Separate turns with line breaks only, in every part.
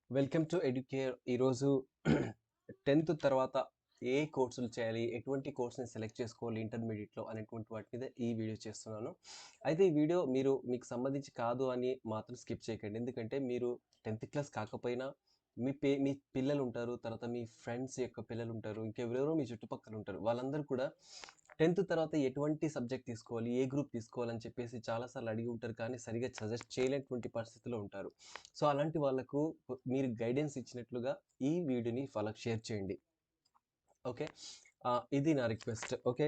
Welcome to educare. ఈరోజు 10th తర్వాత ఏ కోర్సులు చేయాలి, ఎటువంటి కోర్స్ని సెలెక్ట్ చేసుకోవాలి ఇంటర్మీడియట్లో అనేటువంటి వాటి మీద ఈ వీడియో చేస్తున్నాను. అయితే ఈ వీడియో మీకు సంబంధించి కాదు అని మాత్రం స్కిప్ చేయకండి. ఎందుకంటే మీరు 10th క్లాస్ కాకపోయినా మీ పిల్లలు ఉంటారు, తర్వాత మీ ఫ్రెండ్స్ యొక్క పిల్లలు ఉంటారు, ఇంకెవరెవరో మీ చుట్టుపక్కల ఉంటారు. వాళ్ళందరూ కూడా 10th తర్వాత ఎటువంటి సబ్జెక్ట్ తీసుకోవాలి, ఏ గ్రూప్ తీసుకోవాలని చెప్పేసి చాలాసార్లు అడిగి ఉంటారు, కానీ సరిగ్గా సజెస్ట్ చేయలేనటువంటి పరిస్థితిలో ఉంటారు. సో అలాంటి వాళ్ళకు మీరు గైడెన్స్ ఇచ్చినట్లుగా ఈ వీడియోని వాళ్ళకి షేర్ చేయండి. ఓకే. ఇది నా రిక్వెస్ట్. ఓకే.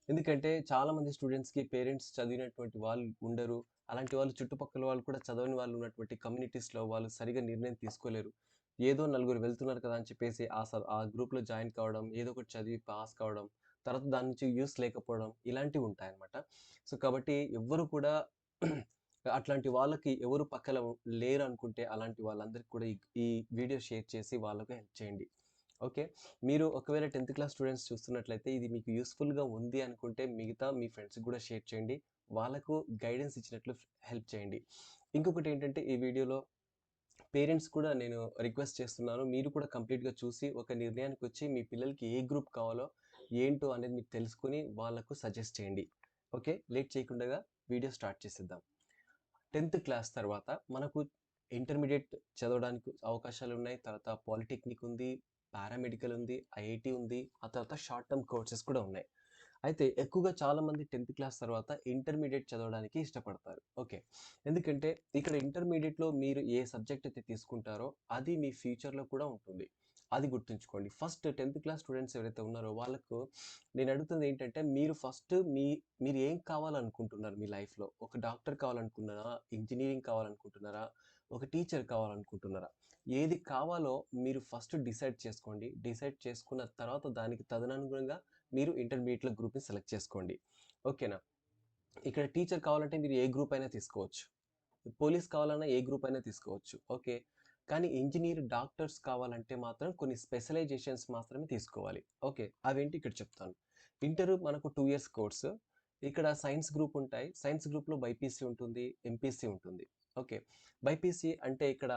ఎందుకంటే చాలామంది స్టూడెంట్స్‌కి పేరెంట్స్ చదివినటువంటి వాళ్ళు ఉండరు. అలాంటి వాళ్ళు చుట్టుపక్కల వాళ్ళు కూడా చదవని వాళ్ళు ఉన్నటువంటి కమ్యూనిటీస్‌లో వాళ్ళు సరిగ్గా నిర్ణయం తీసుకోలేరు. ఏదో నలుగురు వెళ్తున్నారు కదా అని చెప్పేసి ఆ గ్రూప్‌లో జాయిన్ కావడం, ఏదో ఒకటి చదివి పాస్ కావడం, తర్వాత దాని నుంచి యూజ్ లేకపోవడం ఇలాంటివి ఉంటాయన్నమాట. సో కాబట్టి ఎవ్వరు కూడా అట్లాంటి వాళ్ళకి ఎవరు పక్కన లేరు అనుకుంటే అలాంటి వాళ్ళందరికీ కూడా ఈ వీడియో షేర్ చేసి వాళ్ళకి హెల్ప్ చేయండి. ఓకే. మీరు ఒకవేళ 10th క్లాస్ స్టూడెంట్స్ చూస్తున్నట్లయితే ఇది మీకు యూస్‌ఫుల్‌గా ఉంది అనుకుంటే మిగతా మీ ఫ్రెండ్స్‌కి కూడా షేర్ చేయండి. వాళ్ళకు గైడెన్స్ ఇచ్చినట్లు హెల్ప్ చేయండి. ఇంకొకటేంటంటే ఈ వీడియోలో పేరెంట్స్ కూడా నేను రిక్వెస్ట్ చేస్తున్నాను. మీరు కూడా కంప్లీట్‌గా చూసి ఒక నిర్ణయానికొచ్చి మీ పిల్లలకి ఏ గ్రూప్ కావాలో, ఏంటో అనేది మీరు తెలుసుకొని వాళ్ళకు సజెస్ట్ చేయండి. ఓకే. లేట్ చేయకుండగా వీడియో స్టార్ట్ చేసేద్దాం. 10th క్లాస్ తర్వాత మనకు ఇంటర్మీడియేట్ చదవడానికి అవకాశాలున్నాయి. తర్వాత పాలిటెక్నిక్ ఉంది, పారామెడికల్ ఉంది, ఐఐటీ ఉంది. ఆ తర్వాత షార్ట్ టర్మ్ కోర్సెస్ కూడా ఉన్నాయి. అయితే ఎక్కువగా చాలామంది 10th క్లాస్ తర్వాత ఇంటర్మీడియేట్ చదవడానికి ఇష్టపడతారు. ఓకే. ఎందుకంటే ఇక్కడ ఇంటర్మీడియేట్‌లో మీరు ఏ సబ్జెక్ట్ అయితే తీసుకుంటారో అది మీ ఫ్యూచర్‌లో కూడా ఉంటుంది. అది గుర్తుంచుకోండి. ఫస్ట్ 10th క్లాస్ స్టూడెంట్స్ ఎవరైతే ఉన్నారో వాళ్ళకు నేను అడుగుతుంది ఏంటంటే మీరు ఫస్ట్ మీరు ఏం కావాలనుకుంటున్నారు మీ లైఫ్‌లో? ఒక డాక్టర్ కావాలనుకుంటున్నారా? ఇంజినీరింగ్ కావాలనుకుంటున్నారా? ఒక టీచర్ కావాలనుకుంటున్నారా? ఏది కావాలో మీరు ఫస్ట్ డిసైడ్ చేసుకోండి. డిసైడ్ చేసుకున్న తర్వాత దానికి తదనుగుణంగా మీరు ఇంటర్మీడియేట్‌లో గ్రూప్‌ని సెలెక్ట్ చేసుకోండి. ఓకేనా? ఇక్కడ టీచర్ కావాలంటే మీరు ఏ గ్రూప్ అయినా తీసుకోవచ్చు. పోలీస్ కావాలన్నా ఏ గ్రూప్ అయినా తీసుకోవచ్చు. ఓకే. కానీ ఇంజినీర్, డాక్టర్స్ కావాలంటే మాత్రం కొన్ని స్పెషలైజేషన్స్ మాత్రమే తీసుకోవాలి. ఓకే. అవేంటి ఇక్కడ చెప్తాను. మనకు 2 ఇయర్స్ కోర్సు. ఇక్కడ సైన్స్ గ్రూప్ ఉంటాయి. సైన్స్ గ్రూప్‌లో బైపీసీ ఉంటుంది, ఎంపీసీ ఉంటుంది. ఓకే. బైపీసీ అంటే ఇక్కడ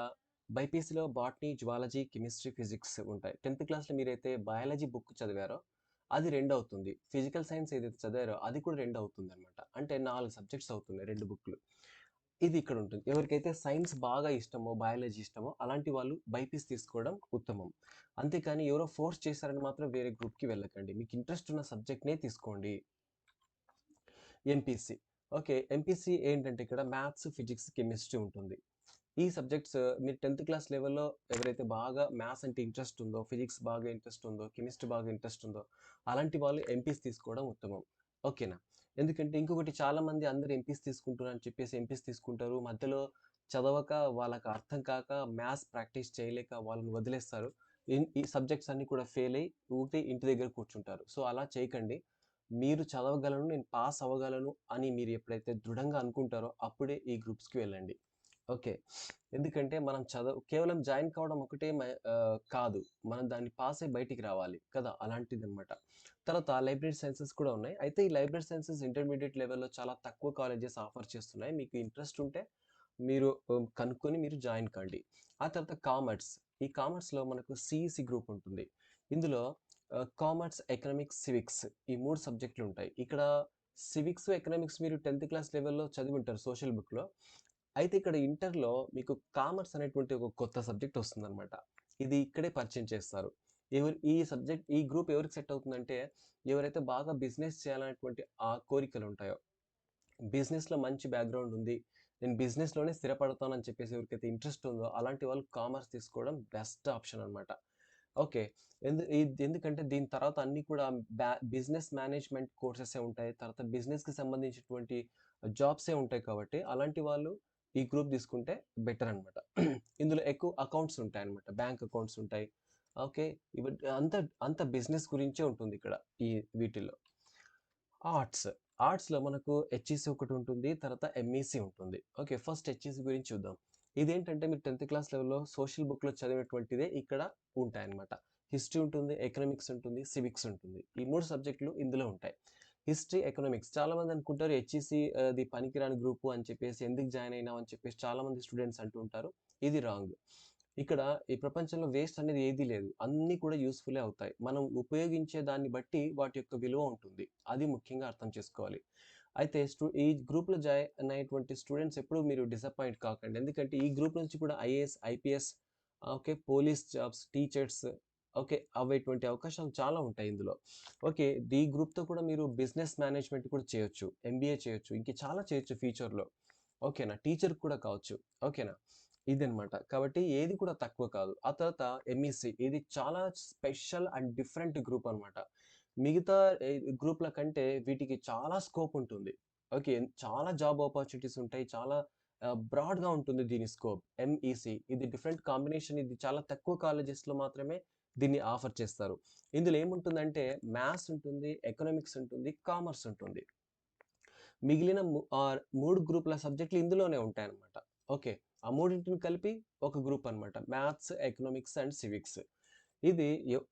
బైపీసీలో బాటనీ, జువాలజీ, కెమిస్ట్రీ, ఫిజిక్స్ ఉంటాయి. 10th క్లాస్‌లో మీరైతే బయాలజీ బుక్ చదివారో అది 2 అవుతుంది. ఫిజికల్ సైన్స్ ఏదైతే చదివారో అది కూడా 2 అవుతుందన్నమాట. అంటే 4 సబ్జెక్ట్స్ అవుతున్నాయి 2 బుక్‌లు. ఇది ఇక్కడుంటుంది. ఎవరికైతే సైన్స్ బాగా ఇష్టమో, బయాలజీ ఇష్టమో అలాంటి వాళ్ళు బైపీసీ తీసుకోవడం ఉత్తమం. అంతేకాని ఎవరో ఫోర్స్ చేశారని మాత్రం వేరే గ్రూప్‌కి వెళ్ళకండి. మీకు ఇంట్రెస్ట్ ఉన్న సబ్జెక్ట్‌నే తీసుకోండి. ఎంపీసీ. ఓకే. ఎంపీసీ ఏంటంటే ఇక్కడ మ్యాథ్స్, ఫిజిక్స్, కెమిస్ట్రీ ఉంటుంది. ఈ సబ్జెక్ట్స్ మీరు 10th క్లాస్ లెవెల్‌లో ఎవరైతే బాగా మ్యాథ్స్ అంటే ఇంట్రెస్ట్ ఉందో, ఫిజిక్స్ బాగా ఇంట్రెస్ట్ ఉందో, కెమిస్ట్రీ బాగా ఇంట్రెస్ట్ ఉందో, అలాంటి వాళ్ళు ఎంపీసీ తీసుకోవడం ఉత్తమం. ఓకేనా? ఎందుకంటే ఇంకొకటి చాలామంది అందరూ ఎంపీసీ తీసుకుంటున్నారని చెప్పేసి ఎంపీసీ తీసుకుంటారు. మధ్యలో చదవక, వాళ్ళకి అర్థం కాక, మ్యాథ్స్ ప్రాక్టీస్ చేయలేక వాళ్ళని వదిలేస్తారు. ఈ సబ్జెక్ట్స్ అన్నీ కూడా ఫెయిల్ అయ్యి ఊకే ఇంటి దగ్గర కూర్చుంటారు. సో, అలా చేయకండి. మీరు చదవగలను, నేను పాస్ అవ్వగలను అని మీరు ఎప్పుడైతే దృఢంగా అనుకుంటారో అప్పుడే ఈ గ్రూప్స్‌కి వెళ్ళండి. ఓకే. ఎందుకంటే మనం కేవలం జాయిన్ కావడం ఒకటే కాదు. మనం దాన్ని పాస్ అయ్యి బయటికి రావాలి కదా! అలాంటిదనమాట. తర్వాత లైబ్రరీ సైన్సెస్ కూడా ఉన్నాయి. అయితే ఈ లైబ్రరీ సైన్సెస్ ఇంటర్మీడియేట్ లెవెల్‌లో చాలా తక్కువ కాలేజెస్ ఆఫర్ చేస్తున్నాయి. మీకు ఇంట్రెస్ట్ ఉంటే మీరు కనుక్కొని మీరు జాయిన్ కండి. ఆ తర్వాత కామర్స్. ఈ కామర్స్‌లో మనకు సీఈసీ గ్రూప్ ఉంటుంది. ఇందులో కామర్స్, ఎకనామిక్స్, సివిక్స్ ఈ 3 సబ్జెక్టులుంటాయి. ఇక్కడ సివిక్స్, ఎకనామిక్స్ మీరు 10th క్లాస్ లెవెల్‌లో చదివుంటారు సోషల్ బుక్‌లో. అయితే ఇక్కడ ఇంటర్‌లో మీకు కామర్స్ అనేటువంటి ఒక కొత్త సబ్జెక్ట్ వస్తుందనమాట. ఇది ఇక్కడే పరిచయం చేస్తారు. ఈ గ్రూప్ ఎవరికి సెట్ అవుతుందంటే, ఎవరైతే బాగా బిజినెస్ చేయాలనేటువంటి కోరికలుంటాయో, బిజినెస్‌లో మంచి బ్యాక్‌గ్రౌండ్ ఉంది. నేను బిజినెస్‌లోనే స్థిరపడతానని చెప్పేసి ఎవరికైతే ఇంట్రెస్ట్ ఉందో, అలాంటి వాళ్ళు కామర్స్ తీసుకోవడం బెస్ట్ ఆప్షన్ అనమాట. ఓకే. ఎందుకంటే దీని తర్వాత అన్నీ కూడా బిజినెస్ మేనేజ్‌మెంట్ కోర్సెసే ఉంటాయి. తర్వాత బిజినెస్‌కి సంబంధించినటువంటి జాబ్సే ఉంటాయి కాబట్టి, అలాంటి వాళ్ళు ఈ గ్రూప్ తీసుకుంటే బెటర్ అనమాట. ఇందులో ఎక్కువ అకౌంట్స్ ఉంటాయన్నమాట. బ్యాంక్ అకౌంట్స్ ఉంటాయి. ఓకే. ఇవి అంతా బిజినెస్ గురించే ఉంటుందిక్కడ వీటిల్లో. ఆర్ట్స్. ఆర్ట్స్‌లో మనకు హెచ్‌ఈసీ ఒకటుంటుంది. తర్వాత ఎంఈసీ ఉంటుంది. ఓకే. ఫస్ట్ హెచ్‌ఈసీ గురించి చూద్దాం. ఇదేంటంటే మీరు 10th క్లాస్ లెవెల్‌లో సోషల్ బుక్‌లో చదివినటువంటిదే ఇక్కడ ఉంటాయన్నమాట. హిస్టరీ ఉంటుంది, ఎకనామిక్స్ ఉంటుంది, సివిక్స్ ఉంటుంది. ఈ 3 సబ్జెక్టులు ఇందులో ఉంటాయి. హిస్టరీ, ఎకనామిక్స్ చాలామంది అనుకుంటారు హెచ్‌ఈసీ అది పనికిరాని గ్రూపు అని చెప్పేసి ఎందుకు జాయిన్ అయినావు అని చెప్పేసి చాలామంది స్టూడెంట్స్ అంటూ ఉంటారు. ఇది రాంగ్. ఇక్కడ ఈ ప్రపంచంలో వేస్ట్ అనేది ఏదీ లేదు. అన్నీ కూడా యూజ్‌ఫుల్లే అవుతాయి. మనం ఉపయోగించే దాన్ని బట్టి వాటి యొక్క విలువ ఉంటుంది. అది ముఖ్యంగా అర్థం చేసుకోవాలి. అయితే ఈ గ్రూప్‌లో జాయిన్ అయ్యేటువంటి స్టూడెంట్స్ ఎప్పుడు మీరు డిసప్పాయింట్ కాకండి. ఎందుకంటే ఈ గ్రూప్ నుంచి కూడా IAS, IPS, okay, police jobs, teachers, okay, అవేటువంటి అవకాశాలు చాలా ఉంటాయి ఇందులో. ఓకే, ఈ గ్రూప్‌తో కూడా మీరు బిజినెస్ మేనేజ్మెంట్ కూడా చేయొచ్చు. ఎంబీఏ చేయొచ్చు. ఇంక చాలా చేయొచ్చు ఫ్యూచర్‌లో. ఓకేనా? టీచర్ కూడా కావచ్చు. ఓకేనా? ఇదనమాట. కాబట్టి ఏది కూడా తక్కువ కాదు. ఆ తర్వాత ఎంఈసీ, ఇది చాలా స్పెషల్ అండ్ డిఫరెంట్ గ్రూప్ అనమాట. మిగతా గ్రూప్‌ల కంటే వీటికి చాలా స్కోప్ ఉంటుంది. ఓకే. చాలా జాబ్ ఆపర్చునిటీస్ ఉంటాయి. చాలా బ్రాడ్‌గా ఉంటుంది దీని స్కోప్. ఎంఈసీ ఇది డిఫరెంట్ కాంబినేషన్. ఇది చాలా తక్కువ కాలేజెస్‌లో మాత్రమే దీన్ని ఆఫర్ చేస్తారు. ఇందులో ఏముంటుందంటే మ్యాథ్స్ ఉంటుంది, ఎకనామిక్స్ ఉంటుంది, కామర్స్ ఉంటుంది. మిగిలిన 3 గ్రూప్‌ల సబ్జెక్టులు ఇందులోనే ఉంటాయన్నమాట. ఓకే. ఆ మూడింటిని కలిపి ఒక గ్రూప్ అన్నమాట. Maths, economics and civics. ఇది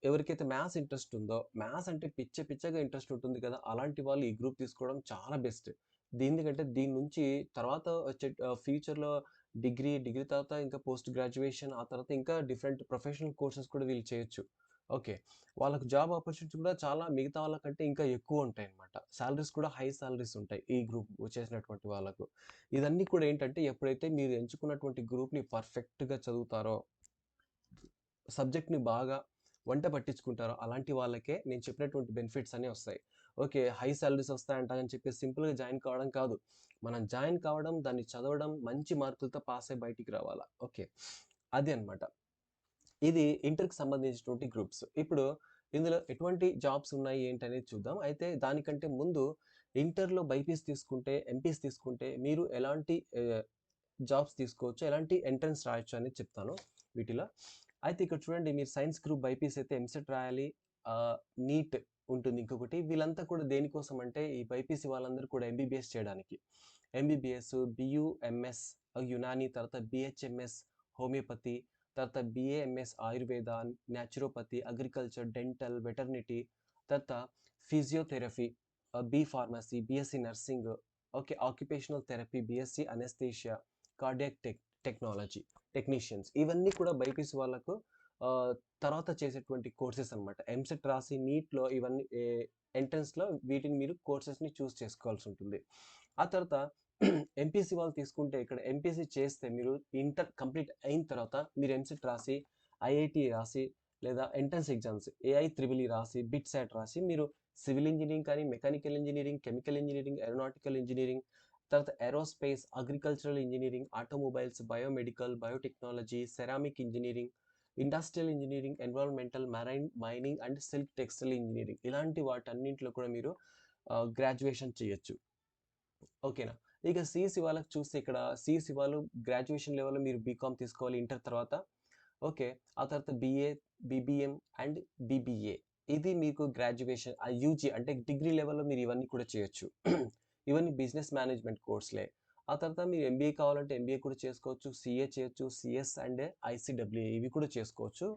ఎవరికైతే మ్యాథ్స్ ఇంట్రెస్ట్ ఉందో, మ్యాథ్స్ అంటే పిచ్చగా ఇంట్రెస్ట్ ఉంటుంది కదా! అలాంటి వాళ్ళు ఈ గ్రూప్ తీసుకోవడం చాలా బెస్ట్. ఎందుకంటే దీని నుంచి తర్వాత వచ్చే ఫ్యూచర్‌లో డిగ్రీ తర్వాత ఇంకా పోస్ట్ గ్రాడ్యుయేషన్, ఆ తర్వాత ఇంకా డిఫరెంట్ ప్రొఫెషనల్ కోర్సెస్ కూడా వీళ్ళు చేయొచ్చు. ఓకే. వాళ్ళకి జాబ్ ఆపర్చునిటీస్ కూడా చాలా మిగతా వాళ్ళకంటే ఇంకా ఎక్కువుంటాయన్నమాట. సాలరీస్ కూడా హై సాలరీస్ ఉంటాయి. ఈ గ్రూప్ చేసినటువంటి వాళ్ళకు. ఇదన్నీ కూడా ఏంటంటే ఎప్పుడైతే మీరు ఎంచుకున్నటువంటి గ్రూప్‌ని పర్ఫెక్ట్‌గా చదువుతారో, సబ్జెక్ట్‌ని బాగా వంట పట్టించుకుంటారో అలాంటి వాళ్ళకే నేను చెప్పినటువంటి బెనిఫిట్స్ అన్నీ వస్తాయి. ఓకే. హై సాలరీస్ వస్తాయంట అని చెప్పేసి సింపుల్‌గా జాయిన్ కావడం కాదు. మనం జాయిన్ కావడం, దాన్ని చదవడం, మంచి మార్కులతో పాస్ అయ్యి బయటికి రావాలా. ఓకే. అది అన్నమాట. ఇది ఇంటర్‌కి సంబంధించినటువంటి గ్రూప్స్. ఇప్పుడు ఇందులో ఎటువంటి జాబ్స్ ఉన్నాయి ఏంటనేది చూద్దాం. అయితే దానికంటే ముందు ఇంటర్‌లో బైపీసీ తీసుకుంటే, ఎంపీసీ తీసుకుంటే మీరు ఎలాంటి జాబ్స్ తీసుకోవచ్చు, ఎలాంటి ఎంట్రన్స్ రాయొచ్చు అనేది చెప్తాను వీటిలో. అయితే ఇక్కడ చూడండి, మీరు సైన్స్ గ్రూప్ బైపీసీ అయితే ఎంసెట్ రాయాలి. ఆహ్, నీట్ ఉంటుంది ఇంకొకటి. వీళ్ళంతా కూడా దేనికోసం అంటే ఈ బైపీసీ వాళ్ళందరూ కూడా ఎంబీబీఎస్ చేయడానికి. ఎంబీబీఎస్, బీయూఎంఎస్, యునాని, తర్వాత బీహెచ్ఎంఎస్ హోమియోపతి, తర్వాత BAMS Ayurveda, naturopathy, agriculture, dental, veterinary, తర్వాత physiotherapy, B pharmacy, BSc nursing, okay, occupational therapy, BSc anaesthesia, cardiac technology, technicians, ఇవన్నీ కూడా బైపీసీ వాళ్ళకు ఆహ్, తర్వాత చేసేటువంటి కోర్సెస్ అన్నమాట. ఎంసెట్ రాసి నీట్‌లో ఇవన్నీ ఎంట్రన్స్‌లో వీటిని మీరు కోర్సెస్‌ని చూజ్ చేసుకోవాల్సి ఉంటుంది. ఆ తర్వాత ఎంపీసీ వాళ్ళు తీసుకుంటే ఇక్కడ ఎంపీసీ చేస్తే మీరు ఇంటర్ కంప్లీట్ అయిన తర్వాత మీరు ఎంసెట్ రాసి, ఐఐటీ రాసి, లేదా entrance exams AI triple E రాసి, బిట్ సాట్ రాసి మీరు సివిల్ ఇంజినీరింగ్ కానీ, mechanical engineering, chemical engineering, aeronautical engineering, తర్వాత aerospace, agricultural engineering, automobiles, biomedical, biotechnology, ceramic engineering, industrial engineering, environmental, marine, mining and silk textile engineering, ఇలాంటి వాటన్నింటిలో కూడా మీరు graduation చేయొచ్చు. ఓకేనా? ఇక సీఈసీ వాళ్ళకి చూస్తే ఇక్కడ సీఈసీ వాళ్ళు గ్రాడ్యుయేషన్ లెవెల్‌లో మీరు బీకామ్ తీసుకోవాలి ఇంటర్ తర్వాత. ఓకే. ఆ తర్వాత బీఏ, బీబీఎం అండ్ బీబీఏ. ఇది మీకు గ్రాడ్యుయేషన్ యూజీ అంటే డిగ్రీ లెవెల్‌లో మీరు ఇవన్నీ కూడా చేయొచ్చు. ఇవన్నీ బిజినెస్ మేనేజ్మెంట్ కోర్స్‌లే. ఆ తర్వాత మీరు ఎంబీఏ కావాలంటే ఎంబీఏ కూడా చేసుకోవచ్చు. సీఏ చేయొచ్చు. సీఎస్ అండ్ ఐసీడబ్ల్యూఏ ఇవి కూడా చేసుకోవచ్చు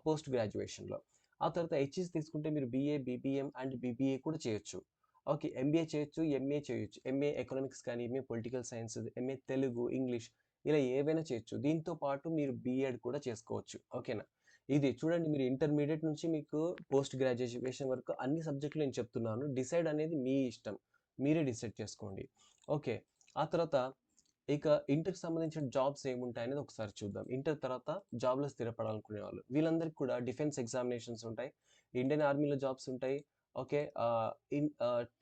పోస్ట్ గ్రాడ్యుయేషన్‌లో. ఆ తర్వాత హెచ్‌ఈసీ తీసుకుంటే మీరు బీఏ, బీబీఎం అండ్ బీబీఏ కూడా చేయొచ్చు. ఓకే. ఎంబీఏ చేయొచ్చు. ఎంఏ చేయొచ్చు. ఎంఏ ఎకనామిక్స్ కానీ, MA political science, MA Telugu, English, ఇలా ఏవైనా చేయొచ్చు. దీంతో పాటు మీరు బీఎడ్ కూడా చేసుకోవచ్చు. ఓకేనా? ఇది చూడండి, మీరు ఇంటర్మీడియేట్ నుంచి మీకు పోస్ట్ గ్రాడ్యుయేషన్ వరకు అన్ని సబ్జెక్టులు నేను చెప్తున్నాను. డిసైడ్ అనేది మీ ఇష్టం. మీరే డిసైడ్ చేసుకోండి. ఓకే. ఆ తర్వాత ఇక ఇంటర్‌కి సంబంధించిన జాబ్స్ ఏముంటాయనేది ఒకసారి చూద్దాం. ఇంటర్ తర్వాత జాబ్‌లో స్థిరపడాలనుకునేవాళ్ళు. వీళ్ళందరికీ కూడా డిఫెన్స్ ఎగ్జామినేషన్స్ ఉంటాయి. ఇండియన్ ఆర్మీలో జాబ్స్ ఉంటాయి. ఓకే.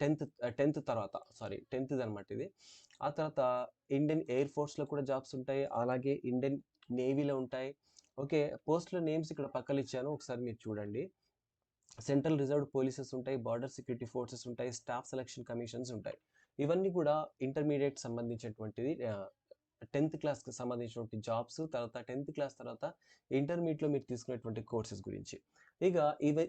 10థ్ తర్వాత సారీ 10థ్‌దనమాట ఇది. ఆ తర్వాత ఇండియన్ ఎయిర్ ఫోర్స్‌లో కూడా జాబ్స్ ఉంటాయి. అలాగే ఇండియన్ నేవీలో ఉంటాయి. ఓకే. పోస్ట్‌ల నేమ్స్ ఇక్కడ పక్కన ఇచ్చాను. ఒకసారి మీరు చూడండి. సెంట్రల్ రిజర్వ్డ్ పోలీసెస్ ఉంటాయి. బార్డర్ సెక్యూరిటీ ఫోర్సెస్ ఉంటాయి. స్టాఫ్ సెలక్షన్ కమిషన్స్ ఉంటాయి. ఇవన్నీ కూడా ఇంటర్మీడియేట్ సంబంధించినటువంటిది. 10థ్ క్లాస్‌కి సంబంధించినటువంటి జాబ్స్, తర్వాత 10థ్ క్లాస్ తర్వాత ఇంటర్మీడియేట్‌లో మీరు తీసుకునేటువంటి కోర్సెస్ గురించి. ఇక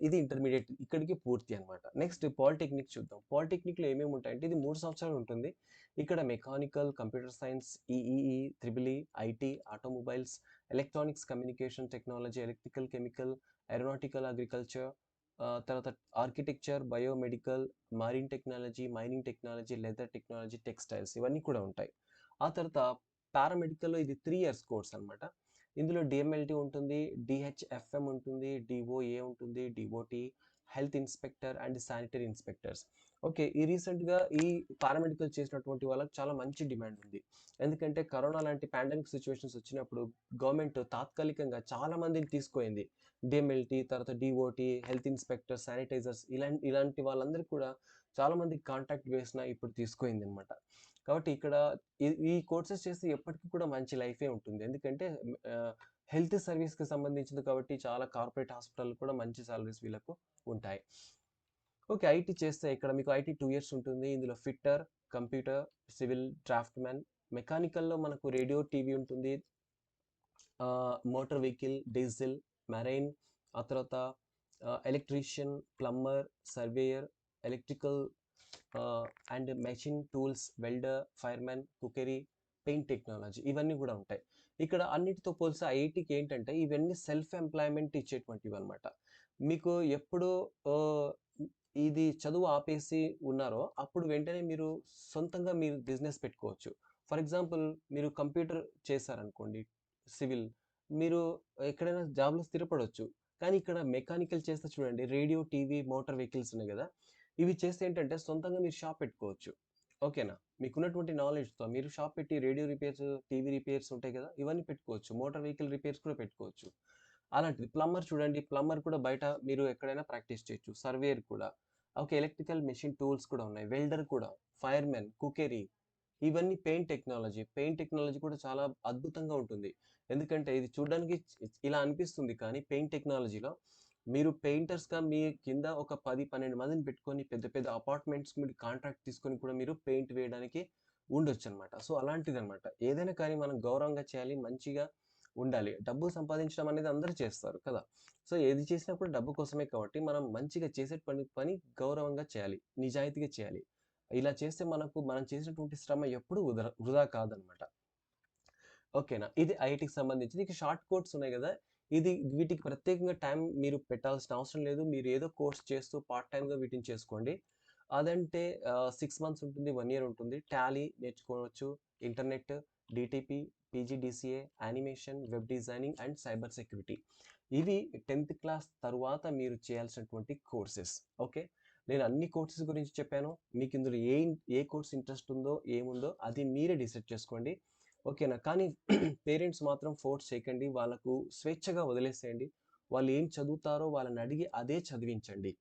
ఇది ఇంటర్మీడియేట్ ఇక్కడికి పూర్తి అన్నమాట. నెక్స్ట్ పాలిటెక్నిక్ చూద్దాం. పాలిటెక్నిక్‌లో ఏమేమి ఉంటాయంటే ఇది 3 సంవత్సరాలు ఉంటుంది. ఇక్కడ mechanical, computer science, EEE, triple E, IT, automobiles, electronics, communication technology, electrical, chemical, aeronautical, agriculture, తర్వాత architecture, biomedical, marine technology, mining technology, leather technology, textiles ఇవన్నీ కూడా ఉంటాయి. ఆ తర్వాత పారామెడికల్‌లో ఇది 3 ఇయర్స్ కోర్స్ అన్నమాట. ఇందులో డిఎంఎల్టీ ఉంటుంది, డిహెచ్ఎఫ్ఎం ఉంటుంది, డిఓఏ ఉంటుంది, DOT, health inspector and sanitary inspectors. Okay. ఈ రీసెంట్‌గా ఈ పారామెడికల్ చేసినటువంటి వాళ్ళకి చాలా మంచి డిమాండ్ ఉంది. ఎందుకంటే కరోనా లాంటి పాండమిక్ సిట్యుయేషన్స్ వచ్చినప్పుడు గవర్నమెంట్ తాత్కాలికంగా చాలా మందిని తీసుకుపోయింది. డిఎంఎల్టీ, తర్వాత డిఓటి, హెల్త్ ఇన్స్పెక్టర్, శానిటైజర్స్ ఇలాంటి వాళ్ళందరికీ కూడా చాలా మందికి కాంటాక్ట్ బేస్‌న ఇప్పుడు తీసుకుపోయిందనమాట. కాబట్టి ఇక్కడ ఈ కోర్సెస్ చేస్తే ఎప్పటికి కూడా మంచి లైఫే ఉంటుంది. ఎందుకంటే ఆహ్, హెల్త్ సర్వీస్‌కి సంబంధించింది కాబట్టి చాలా కార్పొరేట్ హాస్పిటల్ కూడా మంచి సాలరీస్ వీళ్ళకు ఉంటాయి. ఓకే. ఐటీ చేస్తే ఇక్కడ మీకు ఐటీ 2 ఇయర్స్ ఉంటుంది. ఇందులో ఫిట్టర్, కంప్యూటర్, సివిల్, డ్రాఫ్ట్‌మ్యాన్, మెకానికల్‌లో మనకు రేడియో, టీవీ ఉంటుంది. మోటార్ వెహికల్, డీజిల్, మెరైన్, ఆ తర్వాత ఎలక్ట్రీషియన్, ప్లంబర్, సర్వేయర్, ఎలక్ట్రికల్ ఆహ్, and machine tools, welder, fireman, cookery, paint technology ఇవన్నీ గూడా ఉంటాయి. ఇక్కడ అన్నిటితో పోలిస్తే ఐఐటీకి ఏంటంటే ఇవన్నీ సెల్ఫ్ ఎంప్లాయ్‌మెంట్ ఇచ్చేటువంటివన్నమాట. మీకు ఎప్పుడు ఆహ్, ఇది చదువు ఆపేసి ఉన్నారో అప్పుడు వెంటనే మీరు సొంతంగా మీరు బిజినెస్ పెట్టుకోవచ్చు. ఫర్ ఎగ్జాంపుల్ మీరు కంప్యూటర్ చేశారనుకోండి సివిల్. మీరు ఎక్కడైనా జాబ్‌లో స్థిరపడొచ్చు. కానీ ఇక్కడ మెకానికల్ చేస్తే చూడండి రేడియో, టీవీ, మోటార్ వెహికల్స్ ఉన్నాయి గదా! ఇవి చేస్తే ఏంటంటే సొంతంగా మీరు షాప్ పెట్టుకోవచ్చు. ఓకేనా? మీకున్నటువంటి నాలెడ్జ్‌తో మీరు షాప్ పెట్టి రేడియో రిపేర్స్, టీవీ రిపేర్స్ ఉంటాయి గదా! ఇవన్నీ పెట్టుకోవచ్చు. మోటార్ వెహికల్ రిపేర్స్ కూడా పెట్టుకోవచ్చు. అలాంటిది. ప్లంబర్ చూడండి. ప్లంబర్ కూడా బయట మీరు ఎక్కడైనా ప్రాక్టీస్ చేయొచ్చు. సర్వేయర్ కూడా. ఓకే. ఎలక్ట్రికల్ మెషిన్ టూల్స్ కూడా ఉన్నాయి. వెల్డర్ కూడా, ఫైర్‌మెన్, కుకెరీ ఇవన్నీ పెయింట్ టెక్నాలజీ. పెయింట్ టెక్నాలజీ కూడా చాలా అద్భుతంగా ఉంటుంది. ఎందుకంటే ఇది చూడ్డానికి ఇలా అనిపిస్తుంది కానీ పెయింట్ టెక్నాలజీలో మీరు పెయింటర్స్‌గా మీ కింద ఒక 10, 12 మందిని పెట్టుకొని పెద్ద పెద్ద అపార్ట్మెంట్స్‌కి మీరు కాంట్రాక్ట్ తీసుకొని కూడా మీరు పెయింట్ వేయడానికి ఉండొచ్చనమాట. సో, అలాంటిదనమాట. ఏదైనా కానీ మనం గౌరవంగా చేయాలి. మంచిగా ఉండాలి. డబ్బు సంపాదించడం అనేది అందరూ చేస్తారు కదా! సో, ఏది చేసినా కూడా డబ్బు కోసమే కాబట్టి మనం మంచిగా చేసే పని గౌరవంగా చేయాలి. నిజాయితీగా చేయాలి. ఇలా చేస్తే మనకు మనం చేసినటువంటి శ్రమ ఎప్పుడూ వృధా కాదనమాట. ఓకేనా? ఇది ఐఐటీకి సంబంధించింది. ఇక షార్ట్ కోర్ట్స్ ఉన్నాయి గదా! వీటికి ప్రత్యేకంగా టైం మీరు పెట్టాల్సిన అవసరం లేదు. మీరు ఏదో కోర్స్ చేస్తూ పార్ట్ టైమ్‌గా వీటిని చేసుకోండి. అదంటే 6 మంత్స్ ఉంటుంది. 1 ఇయర్ ఉంటుంది. టాలీ నేర్చుకోవచ్చు. Internet, DTP, PGDCA, animation, web designing and cyber security. ఇవి 10థ్ క్లాస్ తరువాత మీరు చేయాల్సినటువంటి కోర్సెస్. ఓకే. నేను అన్ని కోర్సెస్ గురించి చెప్పాను. మీకు ఇందులో ఏ కోర్స్ ఇంట్రెస్ట్ ఉందో, ఏముందో అది మీరే డిసైడ్ చేసుకోండి. ఓకేనా? కానీ పేరెంట్స్ మాత్రం ఫోర్స్ చేయకండి. వాళ్ళకు స్వేచ్ఛగా వదిలేసేయండి. వాళ్ళు ఏం చదువుతారో వాళ్ళని అడిగి అదే చదివించండి.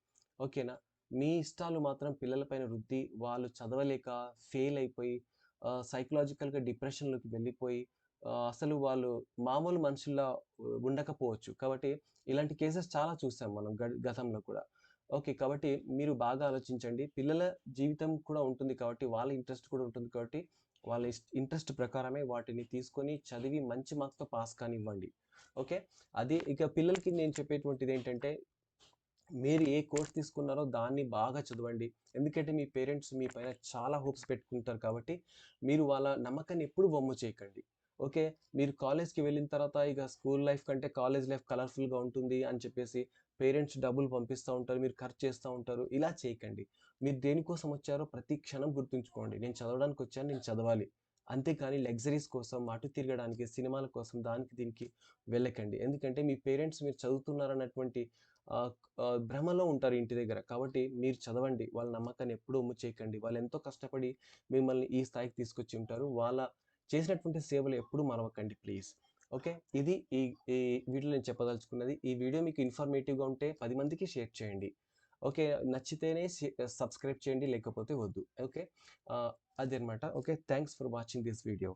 ఓకేనా? మీ ఇష్టాలు మాత్రం పిల్లల పైన రుద్ది, వాళ్ళు చదవలేక ఫెయిల్ అయిపోయి సైకలాజికల్‌గా డిప్రెషన్‌లోకి వెళ్ళిపోయి అసలు వాళ్ళు మామూలు మనుషుల్లా ఉండకపోవచ్చు. కాబట్టి ఇలాంటి కేసెస్ చాలా చూసాం మనం గతంలో కూడా. ఓకే. కాబట్టి మీరు బాగా ఆలోచించండి. పిల్లల జీవితం కూడా ఉంటుంది కాబట్టి, వాళ్ళ ఇంట్రెస్ట్ కూడా ఉంటుంది కాబట్టి వాళ్ళ ఇంట్రెస్ట్ ప్రకారమే వాటిని తీసుకొని చదివి మంచి మార్క్స్‌తో పాస్ కానివ్వండి. ఓకే. అది ఇక పిల్లలకి నేను చెప్పేటువంటిదేంటంటే, మీరు ఏ కోర్స్ తీసుకున్నారో దాన్ని బాగా చదవండి. ఎందుకంటే మీ పేరెంట్స్ మీ పైన చాలా హోప్స్ పెట్టుకుంటారు కాబట్టి, మీరు వాళ్ళ నమ్మకాన్ని ఎప్పుడు వమ్ము చేయకండి. ఓకే. మీరు కాలేజ్‌కి వెళ్ళిన తర్వాత ఇక స్కూల్ లైఫ్ కంటే కాలేజ్ లైఫ్ కలర్‌ఫుల్‌గా ఉంటుంది అని చెప్పేసి పేరెంట్స్ డబ్బులు పంపిస్తా ఉంటారు. మీరు ఖర్చు చేస్తా ఉంటారు. ఇలా చేయకండి. మీరు దేనికోసం వచ్చారో ప్రతి క్షణం గుర్తుంచుకోండి. నేను చదవడానికొచ్చాను. నేను చదవాలి. అంతేకాని లగ్జరీస్ కోసం, అటు తిరగడానికి, సినిమాల కోసం దానికి దీనికి వెళ్ళకండి. ఎందుకంటే మీ పేరెంట్స్ మీరు చదువుతున్నారన్నటువంటి ఆహ్, భ్రమలో ఉంటారు ఇంటి దగ్గర. కాబట్టి మీరు చదవండి. వాళ్ళ నమ్మకాన్ని ఎప్పుడూ ఒమ్ము చేయకండి. వాళ్ళెంతో కష్టపడి మిమ్మల్ని ఈ స్థాయికి తీసుకొచ్చి ఉంటారు. వాళ్ళ చేసినటువంటి సేవలు ఎప్పుడూ మరవకండి ప్లీజ్. ఓకే. ఇది ఈ ఈ వీడియోలో నేను చెప్పదలుచుకున్నది. ఈ వీడియో మీకు ఇన్ఫర్మేటివ్‌గా ఉంటే 10 మందికి షేర్ చేయండి. ఓకే. నచ్చితేనే సబ్స్క్రైబ్ చేయండి. లేకపోతే వద్దు. ఓకే. ఆహ్, అదనమాట. Okay. Thanks for watching this video.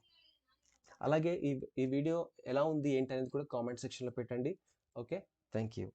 అలాగే ఈ ఈ వీడియో ఎలా ఉంది ఏంటనేది కూడా కామెంట్ సెక్షన్‌లో పెట్టండి. ఓకే. Thank you.